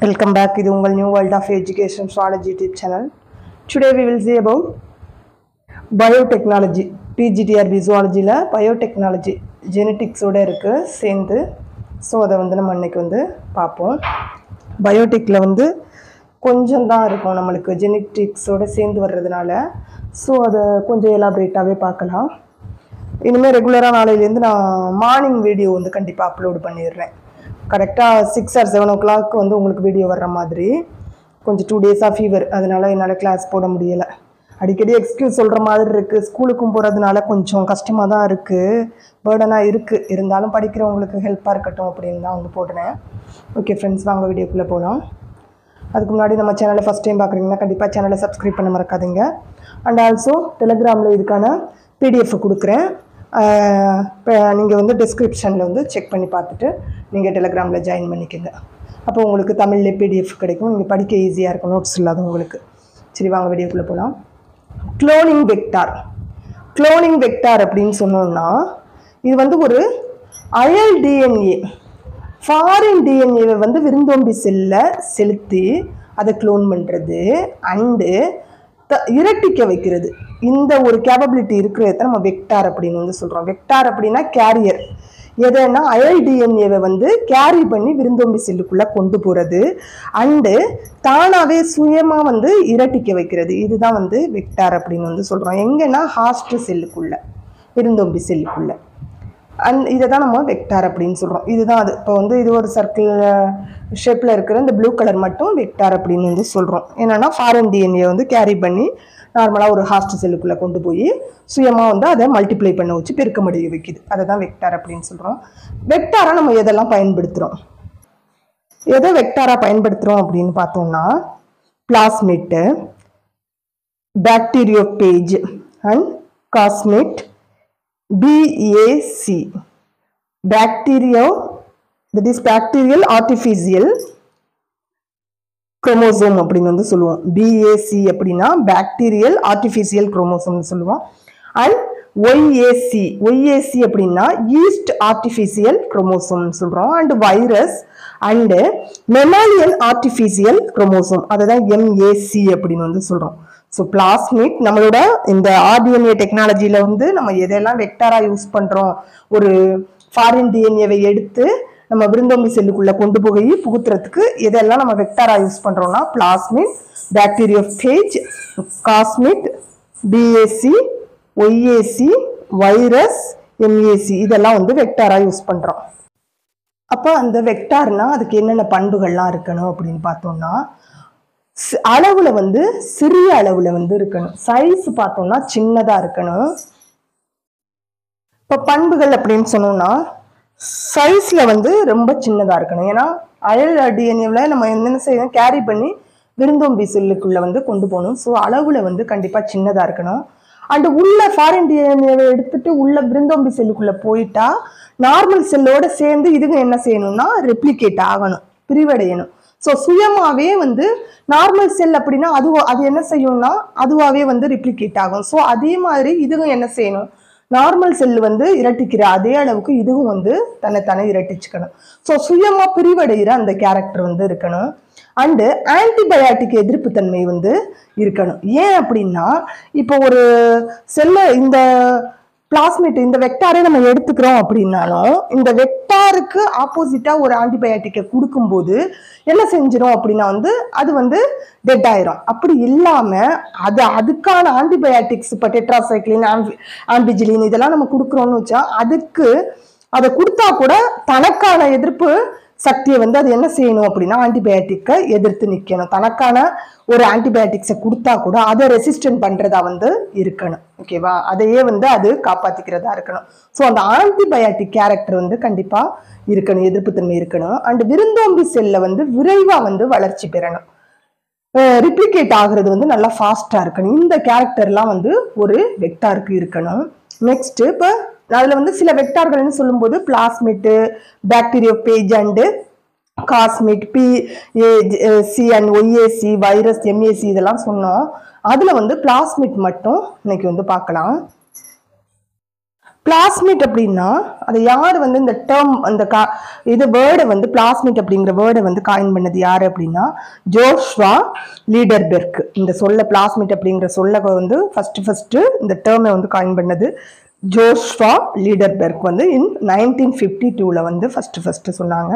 Welcome back to the New World of Education Zoology YouTube channel. Today we will see about biotechnology. PGTRB zoology la biotechnology genetics oda irukku sendu so adha vandu நம்ம இன்னைக்கு வந்து பாப்போம். பயோடெக்ல வந்து கொஞ்சம் தான் இருக்கும் நமக்கு genetics ஓட சேர்ந்து வர்றதுனால so அத கொஞ்சம் எலாபரேட்டாவே பார்க்கலாம். இனிமே ரெகுலரா நாளையில இருந்து நான் மார்னிங் வீடியோ வந்து கண்டிப்பா அப்லோட் பண்ணிடுறேன். கரெக்டாக 6 or 7 o'clock வந்து உங்களுக்கு வீடியோ வர்ற மாதிரி. கொஞ்சம் 2 days ஃபீவர், அதனால் என்னால் கிளாஸ் போட முடியலை. அடிக்கடி எக்ஸ்கியூஸ் சொல்கிற மாதிரி இருக்குது. ஸ்கூலுக்கும் போகிறதுனால கொஞ்சம் கஷ்டமாக தான் இருக்குது, பேர்டனாக இருக்குது. இருந்தாலும் படிக்கிறவங்களுக்கு ஹெல்ப்பாக இருக்கட்டும் அப்படின்னு தான் வந்து போடுறேன். ஓகே ஃப்ரெண்ட்ஸ், வாங்க வீடியோக்குள்ளே போகலாம். அதுக்கு முன்னாடி நம்ம சேனலை ஃபஸ்ட் டைம் பார்க்குறீங்கன்னா கண்டிப்பாக சேனலை சப்ஸ்கிரைப் பண்ண மறக்காதீங்க. அண்ட் ஆல்சோ டெலிகிராமில் இதுக்கான PDF கொடுக்குறேன். நீங்கள் வந்து டிஸ்கிரிப்ஷனில் வந்து செக் பண்ணி பார்த்துட்டு நீங்கள் டெலிகிராமில் ஜாயின் பண்ணிக்கோங்க. அப்போ உங்களுக்கு தமிழ்லேயே PDF கிடைக்கும், நீங்கள் படிக்க ஈஸியாக இருக்கும், நோட்ஸ் இல்லாத உங்களுக்கு. சரி, வாங்க வீடியோக்குள்ளே போகலாம். குளோனிங் வெக்டார் அப்படின்னு சொன்னோம்னா இது வந்து ஒரு அயல் டிஎன்ஏ, ஃபாரின் டிஎன்ஏவை வந்து விருந்தோம்பி செல்லில் செலுத்தி அதை க்ளோன் பண்ணுறது அண்டு இரட்டிக்க வைக்கிறது. இந்த ஒரு கேப்பபிலிட்டி இருக்கிறத நம்ம வெக்டார் அப்படின்னு வந்து சொல்கிறோம். வெக்டார் அப்படின்னா கேரியர். எதுனா அயல் டிஎன்ஏவை வந்து கேரி பண்ணி விருந்தோம்பி செல்லுக்குள்ளே கொண்டு போகிறது அண்டு தானாகவே சுயமாக வந்து இரட்டிக்க வைக்கிறது. இதுதான் வந்து வெக்டார் அப்படின்னு வந்து சொல்கிறோம். எங்கன்னா ஹாஸ்ட் செல்லுக்குள்ளே, விருந்தோம்பி செல்லுக்குள்ளே. இதை தான் நம்ம வெக்டார் அப்படின்னு சொல்கிறோம். இதுதான் அது. இப்போ வந்து இது ஒரு சர்க்கிள் ஷேப்பில் இருக்கிற இந்த ப்ளூ கலர் மட்டும் வெக்டார் அப்படின்னு வந்து சொல்கிறோம். என்னென்னா ஃபாரின் டிஎன்ஏ வந்து கேரி பண்ணி நார்மலாக ஒரு ஹாஸ்ட் செல்லுக்குள்ளே கொண்டு போய் சுயமாக வந்து அதை மல்டிப்ளை பண்ண வச்சு பெருக்க முடிய வைக்குது. அதை தான் வெக்டார் அப்படின்னு சொல்கிறோம். வெக்டாராக நம்ம எதெல்லாம் பயன்படுத்துகிறோம், எதை வெக்டாராக பயன்படுத்துகிறோம் அப்படின்னு பார்த்தோம்னா பிளாஸ்மிட்டு, பாக்டீரியோபேஜ் and காஸ்மிட், BAC, that is bacterial artificial chromosome அப்படின்னு வந்து சொல்லுவோம். BAC அப்படின்னா bacterial artificial chromosome சொல்லுவோம். அண்ட் YAC அப்படின்னா yeast artificial chromosome சொல்றோம். And virus and mammalian artificial chromosome, அதுதான் MAC அப்படின்னு வந்து சொல்றோம். ஸோ பிளாஸ்மிட், நம்மளோட இந்த RDNA டெக்னாலஜியில் வந்து நம்ம எதெல்லாம் வெக்டாராக யூஸ் பண்ணுறோம், ஒரு ஃபாரின் டிஎன்ஏவை எடுத்து நம்ம விருந்தோம்பி செல்லுக்குள்ளே கொண்டு போய் புகுத்துறதுக்கு எதெல்லாம் நம்ம வெக்டாராக யூஸ் பண்ணுறோம்னா plasmid, bacteriophage, cosmid, BAC, YAC, virus, MAC இதெல்லாம் வந்து வெக்டாராக யூஸ் பண்ணுறோம். அப்போ அந்த வெக்டார்னா அதுக்கு என்னென்ன பண்புகள்லாம் இருக்கணும் அப்படின்னு பார்த்தோம்னா அளவுல வந்து சிறிய அளவுல வந்து இருக்கணும். சைஸ் பார்த்தோம்னா சின்னதா இருக்கணும். இப்போ பண்புகள் அப்படின்னு சொன்னோம்னா சைஸ்ல வந்து ரொம்ப சின்னதா இருக்கணும். ஏன்னா அயல் டிஎன்ஏல நம்ம என்னென்ன செய்யணும், கேரி பண்ணி விருந்தோம்பி செல்லுக்குள்ள வந்து கொண்டு போகணும். ஸோ அளவுல வந்து கண்டிப்பா சின்னதா இருக்கணும். அண்ட் உள்ள ஃபாரின் டிஎன்ஏவை எடுத்துட்டு உள்ள விருந்தோம்பி செல்லுக்குள்ள போயிட்டா நார்மல் செல்லோட சேர்ந்து இதுங்க என்ன செய்யணும்னா ரெப்ளிகேட் ஆகணும், பிரிவடையணும். ஸோ சுயமாவே வந்து நார்மல் செல் அப்படின்னா அது என்ன செய்யும்னா அதுவாகவே வந்து ரிப்ளிகேட் ஆகும். ஸோ அதே மாதிரி இதுவும் என்ன செய்யணும், நார்மல் செல் வந்து இரட்டிக்கிற அதே அளவுக்கு இதுவும் வந்து தன்னைத்தானே இரட்டிச்சுக்கணும். ஸோ சுயமா பிரிவடைகிற அந்த கேரக்டர் வந்து இருக்கணும். அண்டு ஆன்டிபயாட்டிக் எதிர்ப்பு தன்மை வந்து இருக்கணும். ஏன் அப்படின்னா இப்போ ஒரு செல்லை இந்த பிளாஸ்மிட் இந்த வெக்டாரை நம்ம எடுத்துக்கிறோம் அப்படின்னாலும் இந்த வெக்டாருக்கு ஆப்போசிட்டா ஒரு ஆன்டிபயாட்டிக்கை கொடுக்கும்போது என்ன செஞ்சிடும் அப்படின்னா வந்து அது வந்து டெட் ஆயிரும். அப்படி இல்லாம அதுக்கான ஆன்டிபயாட்டிக்ஸ் இப்போ டெட்ராசைக்ளின், ஆம்பிஜிலின் இதெல்லாம் நம்ம கொடுக்குறோம்னு வச்சா அதுக்கு அதை கொடுத்தா கூட தனக்கான எதிர்ப்பு சக்தியை வந்து அது என்ன செய்யணும் அப்படின்னா ஆன்டிபயாட்டிக்கை எதிர்த்து நிற்கணும். தனக்கான ஒரு ஆன்டிபயாட்டிக்ஸை கொடுத்தா கூட அதை ரெசிஸ்டன்ட் பண்றதா வந்து இருக்கணும். ஓகேவா, அதையே வந்து அது காப்பாத்திக்கிறதா இருக்கணும். ஸோ அந்த ஆன்டிபயாட்டிக் கேரக்டர் வந்து கண்டிப்பா இருக்கணும், எதிர்ப்புத்தன்மை இருக்கணும். அண்ட் விருந்தோம்பி செல்ல வந்து விரைவா வந்து வளர்ச்சி பெறணும், ரிப்ளிகேட் ஆகுறது வந்து நல்லா ஃபாஸ்டா இருக்கணும். இந்த கேரக்டர்லாம் வந்து ஒரு வெக்டாருக்கு இருக்கணும். நெக்ஸ்ட் இப்போ அதுல வந்து சில வெக்டார்கள்னு சொல்லும்போது plasmid, bacteriophage and cosmid, BAC and YAC, virus, MAC இதெல்லாம் சொன்னோம். அதுல வந்து பிளாஸ்மிட் மட்டும் இன்னைக்கு வந்து பார்க்கலாம். பிளாஸ்மிட் அப்படின்னா அது யார் வந்து இந்த டேர்ம் அந்த இது வேர்டை வந்து பிளாஸ்மிட் அப்படிங்கிற வேர்டை வந்து காயின் பண்ணது யாரு அப்படின்னா ஜோஷ்வா லீடர்பெர்க். இந்த சொல்ல பிளாஸ்மிட் அப்படிங்கிற சொல்ல வந்து ஃபர்ஸ்ட் இந்த டேர்மை வந்து காயின் பண்ணது ஜோஷ்வா லீடர்பெர்க் வந்து இன் 1952 வந்து ஃபர்ஸ்ட் சொன்னாங்க.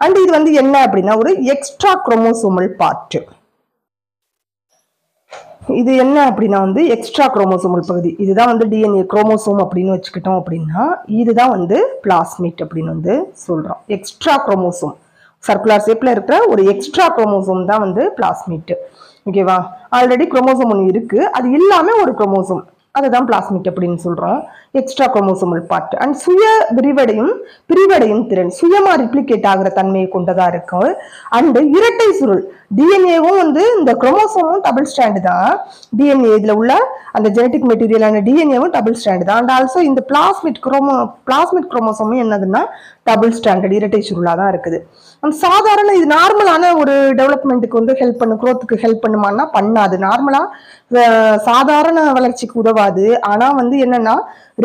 அண்ட் இது வந்து என்ன அப்படின்னா ஒரு எக்ஸ்ட்ரா குரோமோசோமல் பார்ட். இது என்ன அப்படின்னா வந்து எக்ஸ்ட்ரா குரோமோசோமல் பகுதி. இதுதான் வந்து டிஎன்ஏ குரோமோசோம் அப்படின்னு வச்சுக்கிட்டோம் அப்படின்னா இதுதான் வந்து பிளாஸ்மிட் அப்படின்னு வந்து சொல்றோம். எக்ஸ்ட்ரா குரோமோசோம் சர்க்குலர் ஷேப்ல இருக்கிற ஒரு எக்ஸ்ட்ரா குரோமோசோம் தான் வந்து பிளாஸ்மிட். ஓகேவா? ஆல்ரெடி குரோமோசோம் ஒன்று இருக்கு, அது இல்லாம ஒரு குரோமோசோம், அதுதான் பிளாஸ்மிட் அப்படின்னு சொல்றோம். Extra chromosomal part. அண்ட் சுய பிரிவடையும் திறன், சுயமா ரிப்ளிகேட் ஆகிற தன்மையை கொண்டதா இருக்கும். அண்ட் இரட்டை சுருள் டிஎன்ஏவும் வந்து இந்த குரோமோசோமும் டபுள் ஸ்டாண்ட் தான். டிஎன்ஏ இதுல உள்ள அந்த ஜெனட்டிக் மெட்டீரியலான டிஎன்ஏவும் டபுள் ஸ்டாண்ட் தான். அண்ட் ஆல்சோ இந்த பிளாஸ்மிட் குரோமோசோமும் என்னதுன்னா டபுள் ஸ்டாண்டர்ட் இரட்டை சுருளா தான் இருக்குது. சாதாரண இது நார்மலான ஒரு டெவலப்மெண்ட்டுக்கு வந்து ஹெல்ப் பண்ணு, குரோத்துக்கு ஹெல்ப் பண்ணுமான்னா பண்ணாது. நார்மலா சாதாரண வளர்ச்சிக்கு உதவாது. ஆனா வந்து என்னன்னா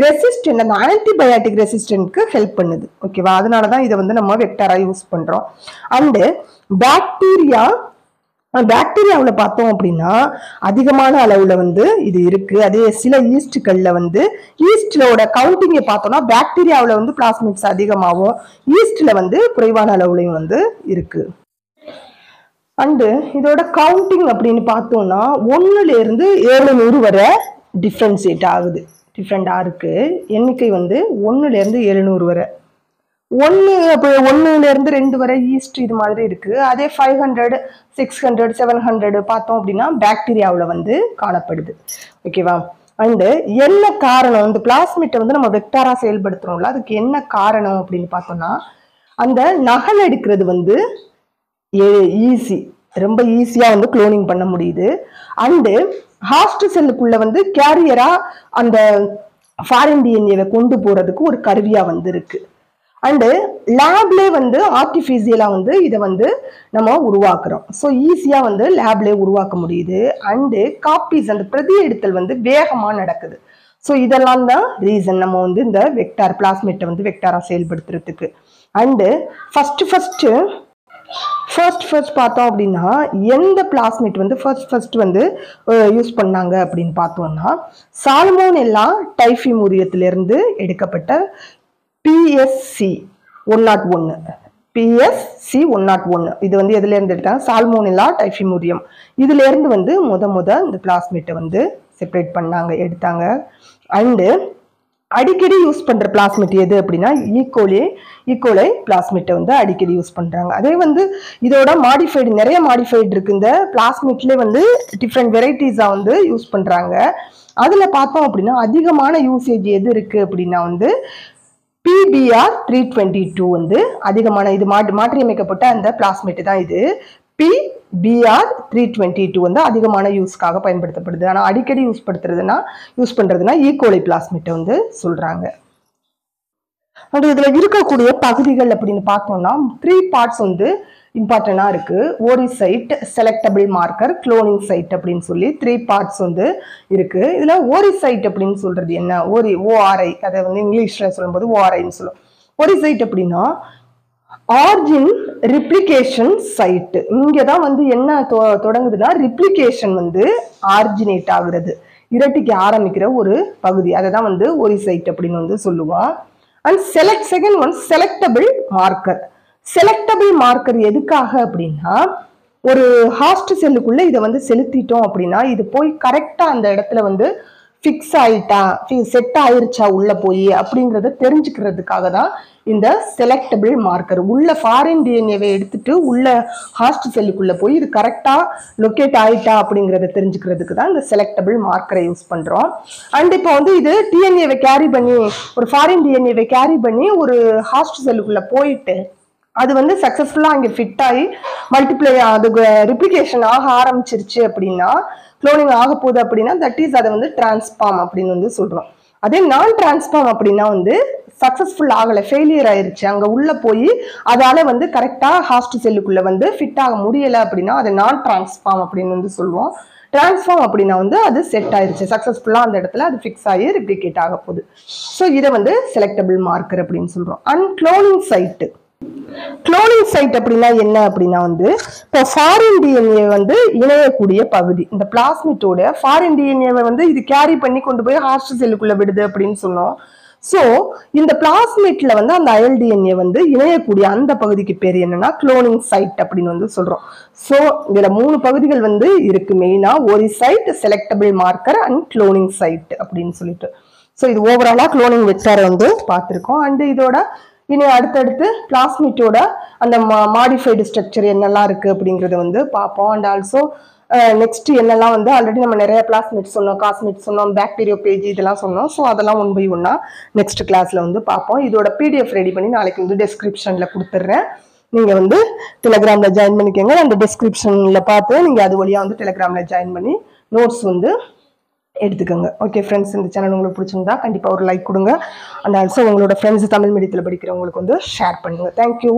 ரெசிஸ்டன்ட், அந்த ஆன்டிபயாட்டிக் ரெசிஸ்டன்ட்க்கு ஹெல்ப் பண்ணுது. ஓகேவா? அதனாலதான் இதை வந்து நம்ம வெக்டாரா யூஸ் பண்றோம். அண்ட் பாக்டீரியாவில் பார்த்தோம் அப்படின்னா அதிகமான அளவுல வந்து இது இருக்கு. அதே சில ஈஸ்ட்கள்ல வந்து ஈஸ்டோட கவுண்டிங்கை பார்த்தோம்னா பாக்டீரியாவில் வந்து பிளாஸ்மிட்ஸ் அதிகமாகவும் ஈஸ்ட்ல வந்து குறைவான அளவுலையும் வந்து இருக்கு. அண்டு இதோட கவுண்டிங் அப்படின்னு பார்த்தோம்னா 1ல இருந்து 700 வரை டிஃப்ரெண்டா இருக்கு. எண்ணிக்கை வந்து 1ல இருந்து 700 வரை. 1ல இருந்து 2 வரை ஈஸ்ட் இது மாதிரி இருக்கு. அதே 500, 600, 700 பார்த்தோம் அப்படின்னா பாக்டீரியாவில் வந்து காணப்படுது. ஓகேவா? அண்டு என்ன காரணம் இந்த பிளாஸ்மிட்டை வந்து நம்ம வெக்டாரா செயல்படுத்துறோம்ல, அதுக்கு என்ன காரணம் அப்படின்னு பார்த்தோம்னா அந்த நகல் எடுக்கிறது வந்து ஈஸி, ரொம்ப ஈஸியா வந்து குளோனிங் பண்ண முடியுது. அண்டு ஹாஸ்ட் செல்லுக்குள்ள வந்து கேரியரா அந்த ஃபாரின் டிஎன்ஏவை கொண்டு போறதுக்கு ஒரு கருவியா வந்து இருக்கு. அண்டு லேப்ல வந்து ஆர்டிஃபிஷியலா வந்து இதை வந்து நம்ம உருவாக்குறோம். ஸோ ஈஸியா வந்து லேப்ல உருவாக்க முடியுது. அண்டு காப்பீஸ் அந்த பிரதி எடுத்தல் வந்து வேகமா நடக்குது. ஸோ இதெல்லாம் தான் ரீசன் நம்ம வந்து இந்த வெக்டார் பிளாஸ்மிட்டை வந்து வெக்டாரா செயல்படுத்துறதுக்கு. அண்டு ஃபர்ஸ்ட் பார்த்தோம் அப்படின்னா எந்த பிளாஸ்மிட் வந்து ஃபர்ஸ்ட் வந்து யூஸ் பண்ணாங்க அப்படின்னு பார்த்தோம்னா சால்மோனெல்லா டைஃபிமூரியத்திலிருந்து எடுக்கப்பட்ட PSC 101 இது வந்து எதுல இருந்து எடுத்தாங்க? சால்மோனெல்லா டைஃபிமூரியம். இதுல இருந்து வந்து முத இந்த பிளாஸ்மிட்டை வந்து செப்பரேட் பண்ணாங்க, எடுத்தாங்க. அண்டு அடிக்கடி யூஸ் பண்ற பிளாஸ்மிட் எது அப்படின்னா ஈகோலை பிளாஸ்மிட்டை வந்து அடிக்கடி யூஸ் பண்றாங்க. அதே வந்து இதோட நிறைய மாடிஃபைடு இருக்கு. இந்த பிளாஸ்மிட்ல வந்து டிஃப்ரெண்ட் வெரைட்டிஸா வந்து யூஸ் பண்றாங்க. அதுல பார்த்தோம் அப்படின்னா அதிகமான யூசேஜ் எது இருக்கு அப்படின்னா வந்து PBr 322 வந்து அதிகமான, இது மாற்றியமைக்கப்பட்ட அந்த பிளாஸ்மிட் தான். இது PBr 322 வந்து அதிகமான யூஸ்க்காக பயன்படுத்தப்படுது. ஆனா அடிக்கடி யூஸ் பண்றதுன்னா ஈகோலை பிளாஸ்மிட்டை வந்து சொல்றாங்க. அண்ட் இதுல இருக்கக்கூடிய பகுதிகள் அப்படின்னு பார்த்தோம்னா 3 பார்ட்ஸ் வந்து இம்பார்ட்டண்டா இருக்கு. ஓரிசைட், செலக்டபிள் மார்க்கர், குளோனிங் சைட் அப்படின்னு சொல்லி 3 பார்ட்ஸ் வந்து இருக்கு. இதுல ஓரிசைட் அப்படின்னு சொல்றது என்ன? ORI, அதை வந்து இங்கிலீஷ்ல சொல்லும்போது ORIன்னு சொல்லுவோம். ஓரிசைட் அப்படின்னா ஆர்ஜின் ரிப்ளிகேஷன் சைட். இங்கதான் வந்து என்ன தொடங்குதுன்னா ரிப்ளிகேஷன் வந்து ஆர்ஜினேட் ஆகுறது, இரட்டிக்கு ஆரம்பிக்கிற ஒரு பகுதி, அதை தான் வந்து ஓரிசைட் அப்படின்னு வந்து சொல்லுவோம். And second one selectable marker எதுக்காக அப்படின்னா ஒரு ஹாஸ்ட் செல்லுக்குள்ள இதை வந்து செலுத்திட்டோம் அப்படின்னா இது போய் கரெக்டா அந்த இடத்துல வந்து ஃபிக்ஸ் ஆயிட்டா, செட் ஆயிருச்சா உள்ள போய் அப்படிங்கிறத தெரிஞ்சுக்கிறதுக்காக தான் இந்த செலக்டபிள் மார்க்கர். உள்ள ஃபாரின் டிஎன்ஏவை எடுத்துட்டு உள்ள ஹாஸ்ட் செல்லுக்குள்ள போய் இது கரெக்டா லொக்கேட் ஆயிட்டா அப்படிங்கிறத தெரிஞ்சுக்கிறதுக்கு தான் இந்த செலக்டபிள் மார்க்கரை யூஸ் பண்றோம். அண்ட் இப்போ வந்து இது டிஎன்ஏவை கேரி பண்ணி, ஒரு ஃபாரின் டிஎன்ஏவை கேரி பண்ணி ஒரு ஹாஸ்ட் செல்லுக்குள்ள போயிட்டு அது வந்து சக்சஸ்ஃபுல்லா அங்கே ஃபிட் ஆகி மல்டிப்ளை அது ரிப்ளிகேஷன் ஆக ஆரம்பிச்சிருச்சு அப்படின்னா, குளோனிங் ஆக போகுது அப்படின்னா தட் இஸ் அதை வந்து டிரான்ஸ்ஃபார்ம் அப்படின்னு வந்து சொல்றோம். அதே நான் டிரான்ஸ்ஃபார்ம் அப்படின்னா வந்து சக்சஸ்ஃபுல் ஆகலை, ஃபெயிலியர் ஆயிருச்சு, அங்கே உள்ள போய் அதால வந்து கரெக்டாக ஹாஸ்ட் செல்லுக்குள்ள வந்து ஃபிட் ஆக முடியலை அப்படின்னா அதை நான் டிரான்ஸ்ஃபார்ம் அப்படின்னு வந்து சொல்லுவோம். டிரான்ஸ்ஃபார்ம் அப்படின்னா வந்து அது செட் ஆயிருச்சு சக்ஸஸ்ஃபுல்லாக அந்த இடத்துல அது ஃபிக்ஸ் ஆகி ரிப்ளிகேட் ஆக போகுது. ஸோ இதை வந்து செலக்டபிள் மார்க்கர் அப்படின்னு சொல்கிறோம். And cloning site. Cloning site அப்படின்னா என்ன அப்படின்னா வந்து இப்போ ஃபாரின் டிஎன்ஏ வந்து இணையக்கூடிய பகுதி. இந்த பிளாஸ்மிட்டோட ஃபாரின் டிஎன்ஏவை வந்து இது கேரி பண்ணி கொண்டு போய் ஹாஸ்ட் செல்லுக்குள்ள விடுது அப்படின்னு சொன்னோம். ஸோ இந்த பிளாஸ்மிட்ல வந்து அந்த அயல் டிஎன்ஏ வந்து இணையக்கூடிய அந்த பகுதிக்கு பேர் என்னன்னா குளோனிங் சைட் அப்படின்னு வந்து சொல்றோம். ஸோ இதுல 3 பகுதிகள் வந்து இருக்கு மெயினா. ஒரு site, selectable marker and cloning site அப்படின்னு சொல்லிட்டு. ஸோ இது ஓவராலா குளோனிங் வெக்டாரை வந்து பார்த்துருக்கோம். அண்ட் இதோட இனி அடுத்தடுத்து பிளாஸ்மிட்டோட அந்த மாடிஃபைடு ஸ்ட்ரக்சர் என்னெல்லாம் இருக்கு அப்படிங்கறத வந்து பார்ப்போம். அண்ட் ஆல்சோ நெக்ஸ்ட் என்னெல்லாம் வந்து ஆல்ரெடி நம்ம நிறைய பிளாஸ்மிட் சொன்னோம், காஸ்மிட் சொன்னோம், பாக்டீரியோ பேஜ் இதெல்லாம் சொன்னோம். ஸோ அதெல்லாம் 1 by 1 நெக்ஸ்ட் கிளாஸ்ல வந்து பார்ப்போம். இதோட பிடிஎஃப் ரெடி பண்ணி நாளைக்கு வந்து டெஸ்கிரிப்ஷன்ல கொடுத்துட்றேன். நீங்க வந்து டெலிகிராம்ல ஜாயின் பண்ணிக்கோங்க. அந்த டெஸ்கிரிப்ஷன்ல பார்த்து நீங்க அது வழியா வந்து டெலிகிராம்ல ஜாயின் பண்ணி நோட்ஸ் வந்து எடுத்துக்கோங்க. ஓகே ஃப்ரெண்ட்ஸ், இந்த சேனல் உங்களுக்கு பிடிச்சிருந்தா கண்டிப்பாக ஒரு லைக் கொடுங்க. அண்ட் ஆல்சோ உங்களோட ஃப்ரெண்ட்ஸ் தமிழ் மீடியத்தில் படிக்கிறவங்களுக்கு வந்து ஷேர் பண்ணுங்க. தேங்க்யூ.